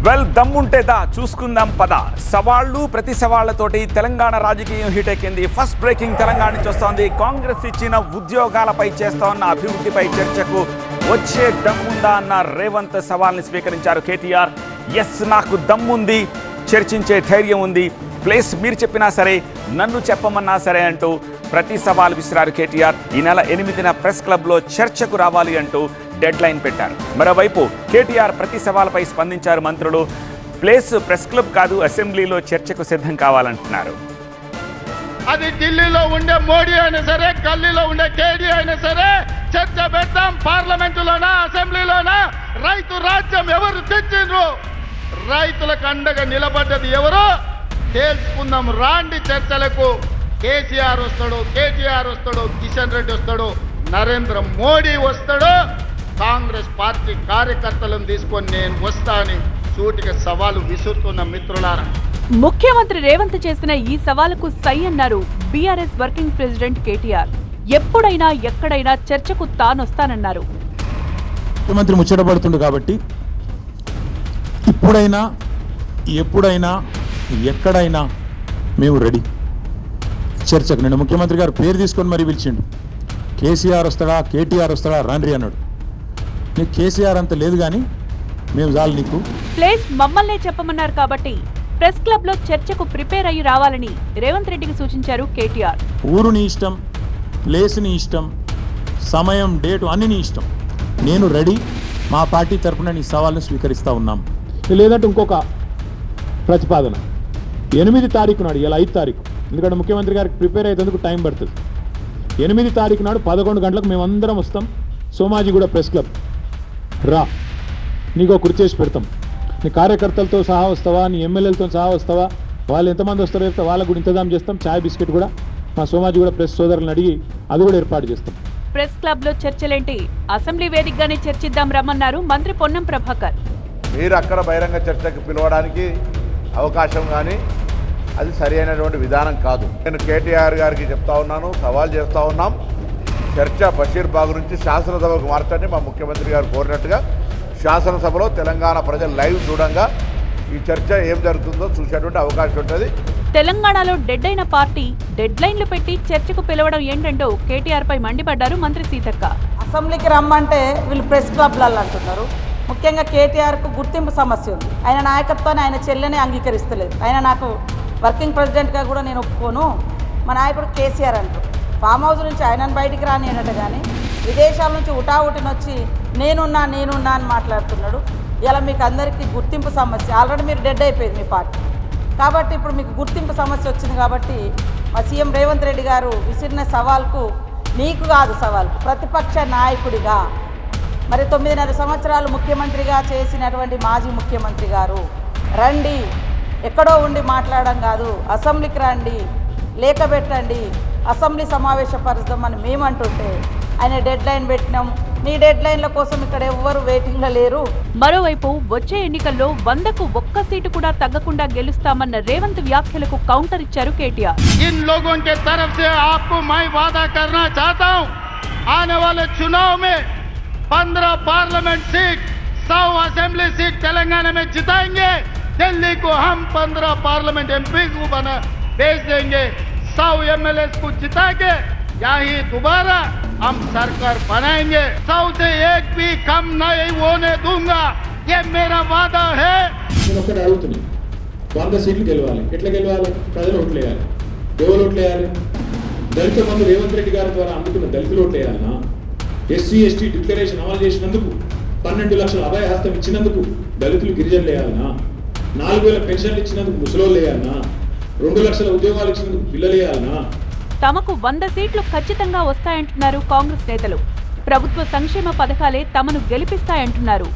Well దమ్ముంటే దా చూసుకుందాం పద. సవాళ్లు ప్రతి సవాళ్లతోటి తెలంగాణ రాజకీయం హీట్ ఎక్కింది. ఫస్ట్ బ్రేకింగ్ తెలంగాణ నుంచి వస్తోంది. కాంగ్రెస్ ఇచ్చిన ఉద్యోగాలపై చేస్తోన్న అభివృద్ధిపై చర్చకు వచ్చే దమ్ముందా అన్న రేవంత్ సవాల్ని స్వీకరించారు కేటీఆర్. ఎస్ నాకు దమ్ముంది, చర్చించే ధైర్యం ఉంది, ప్లేస్ మీరు చెప్పినా సరే నన్ను చెప్పమన్నా సరే అంటూ ప్రతి సవాల్ విసిరారు కేటీఆర్. ఈ నెల 8న ప్రెస్ క్లబ్లో చర్చకు రావాలి అంటూ డెడ్ లైన్ పెట్టారు. మరోవైపు కేటీఆర్ ప్రతి సవాల్పై స్పందించారు మంత్రులు. ప్లేస్ ప్రెస్ క్లబ్ కాదు, అసెంబ్లీలో చర్చకు సిద్ధం కావాలంటున్నారు. అది ఢిల్లీలో ఉండే మోడీ అయినా సరే, గల్లీలో ఉండే కేడీ అయినా సరే చర్చ పెడతాం. పార్లమెంటులోనా అసెంబ్లీలోనా రైతు రాజ్యం ఎవరు తెచ్చిండ్రు, రైతులకు అండగా నిలబడ్డది ఎవరో తెలుసుకుందాం. రాండి చర్చలకు. కేసీఆర్ వస్తాడు, కేటీఆర్ వస్తాడు, కిషన్ రెడ్డి వస్తాడు, నరేంద్ర మోడీ వస్తాడు. కాంగ్రెస్ పార్టీ కార్యకర్తలను తీసుకొని నేను వస్తా అని సూటిగా సవాలు విసురుతున్న మిత్రులారా. ముఖ్యమంత్రి రేవంత్ చేసిన ఈ సవాలుకు సై అన్నారు బీఆర్ఎస్ వర్కింగ్ ప్రెసిడెంట్ కేటీఆర్. ఎప్పుడైనా ఎక్కడైనా చర్చకు తానొస్తానన్నారు. ముఖ్యమంత్రి ముచ్చటపడుతుండు కాబట్టి ఇప్పుడైనా ఎప్పుడైనా ఎక్కడైనా మేము రెడీ చర్చకు. నేను ముఖ్యమంత్రి గారు పేరు తీసుకొని మరీ పిలిచిండు. కేసీఆర్ వస్తాడా కేటీఆర్ వస్తాడా రండి అన్నాడు. నీకు కేసీఆర్ అంత లేదు కానీ మేము చాలు నీకు. ప్లేస్ మమ్మల్నే చెప్పమన్నారు కాబట్టి ప్రెస్ క్లబ్ లో చర్చకు ప్రిపేర్ అయ్యి రావాలని రేవంత్ రెడ్డికి సూచించారు కేటీఆర్. ఊరు నీ ఇష్టం, ప్లేస్ నీ ఇష్టం, సమయం డేటు అన్ని నీ ఇష్టం. నేను రెడీ. మా పార్టీ తరఫున నీ సవాల్ను స్వీకరిస్తూ ఉన్నాం. లేదంటే ఇంకొక ప్రతిపాదన 8 తారీఖు నాడు, ఇలా 5 తారీఖు, ఎందుకంటే ముఖ్యమంత్రి గారికి ప్రిపేర్ అయ్యేందుకు టైం పడుతుంది. 8 తారీఖు నాడు 11 గంటలకు మేమందరం వస్తాం. సోమాజిగూడ ప్రెస్ క్లబ్ రా, నీకు ఒక కుర్చీ చేసి పెడతాం. నీ కార్యకర్తలతో సహా వస్తావా, నీ ఎమ్మెల్యేలతో సహా వస్తావా, వాళ్ళు ఎంతమంది వస్తారో చెప్తే వాళ్ళకు కూడా ఇంతజాం చేస్తాం. ఛాయ్ బిస్కెట్ కూడా మా సోమాజిగూడ ప్రెస్ సోదరులను అడిగి అది కూడా ఏర్పాటు చేస్తాం. ప్రెస్ క్లబ్ లో చర్చలేంటి, అసెంబ్లీ వేదికగానే చర్చిద్దాం రమ్మన్నారు మంత్రి పొన్నం ప్రభాకర్. మీరు అక్కడ బహిరంగ చర్చకు పిలవడానికి అవకాశం కానీ అది సరి అయినటువంటి విధానం కాదు. నేను కేటీఆర్ గారికి చెప్తా ఉన్నాను, సవాల్ చేస్తూ ఉన్నాం. చర్చ బషీర్బాగ్ నుంచి శాసనసభకు మార్చండి. మా ముఖ్యమంత్రి గారు కోరినట్టుగా శాసనసభలో తెలంగాణ ప్రజలు లైవ్ చూడంగా ఈ చర్చ ఏం జరుగుతుందో చూసేటువంటి అవకాశం ఉంటుంది. తెలంగాణలో డెడ్ అయిన పార్టీ డెడ్ లైన్లు పెట్టి చర్చకు పిలవడం ఏంటంటూ కేటీఆర్ పై మండిపడ్డారు మంత్రి సీతక్క. అసెంబ్లీకి రమ్మంటే వీళ్ళు ప్రెస్ క్లబ్లలో అంటున్నారు. ముఖ్యంగా కేటీఆర్కు గుర్తింపు సమస్య ఉంది. ఆయన నాయకత్వాన్ని ఆయన చెల్లెనే అంగీకరిస్తలేదు. ఆయన నాకు వర్కింగ్ ప్రెసిడెంట్గా కూడా నేను ఒప్పుకోను, మా నాయకుడు కేసీఆర్ అంటూ ఫామ్ హౌస్ నుంచి ఆయనను బయటికి రానియనట కానీ విదేశాల నుంచి ఉటావుటినొచ్చి నేనున్నా అని మాట్లాడుతున్నాడు. ఇలా మీకు అందరికీ గుర్తింపు సమస్య, ఆల్రెడీ మీరు డెడ్ అయిపోయింది మీ పార్టీ. కాబట్టి ఇప్పుడు మీకు గుర్తింపు సమస్య వచ్చింది కాబట్టి మా సీఎం రేవంత్ రెడ్డి గారు విసిరిన సవాల్కు, నీకు కాదు సవాల్కు, ప్రతిపక్ష నాయకుడిగా మరి 9.5 సంవత్సరాలు ముఖ్యమంత్రిగా చేసినటువంటి మాజీ ముఖ్యమంత్రి గారు రండి, ఎక్కడో ఉండి మాట్లాడడం కాదు, అసెంబ్లీకి రండి, లేఖ పెట్టండి, అసెంబ్లీ సమావేశపరుద్దామని మేము అంటుంటే ఆయన డెడ్ లైన్ పెట్టినాం. నీ డెడ్ లైన్ల కోసం ఇక్కడ ఎవ్వరు వెయిటింగ్లో లేరు. మరోవైపు వచ్చే ఎన్నికల్లో 100కు 1 సీటు కూడా తగ్గకుండా గెలుస్తామన్న రేవంత్ వ్యాఖ్యలకు కౌంటర్ ఇచ్చారు కేటీఆర్. इन लोगों के तरफ से आपको मैं वादा करना चाहता हूं, आने वाले चुनाव में 15 parliament seat, 100 assembly seat Telangana में जिताएंगे. दिल्ली को हम 15 पार्लियामेंट एमपी को बना भेज देंगे. 100 एमएलए को जिता के यही दोबारा हम सरकार बनाएंगे. 100 से एक भी कम नहीं होने दूंगा, ये मेरा वादा है. నేను ఒకటి అడుగుతున్నాను, 100 సీట్లు గెలవాలి. ఎట్లా గెలవాలి? ప్రజలు ఓట్లు వేయాలి. ఎవరు ఓట్లు వేయాలి? దళిత బంధు రేవంత్ రెడ్డి గారి ద్వారా అందుకున్న దళితులు ఓట్లు వేయాలన్నా? ఎస్సీ ఎస్టీ డిక్లరేషన్ అమలు చేసినందుకు, 12 లక్షల అభయ హస్తం ఇచ్చినందుకు దళితులు గిరిజనులు వేయాలన్నా? 4,000 పెన్షన్లు ఇచ్చినందుకు ముసలోళ్ళు వేయాలన్నా? 2 లక్షల ఉద్యోగాలు ఇచ్చినందుకు పిల్లలు వేయాలన్నా? తమకు 100 సీట్లు ఖచ్చితంగా వస్తాయంటున్నారు కాంగ్రెస్ నేతలు. ప్రభుత్వ సంక్షేమ పథకాలే తమను గెలిపిస్తాయంటున్నారు.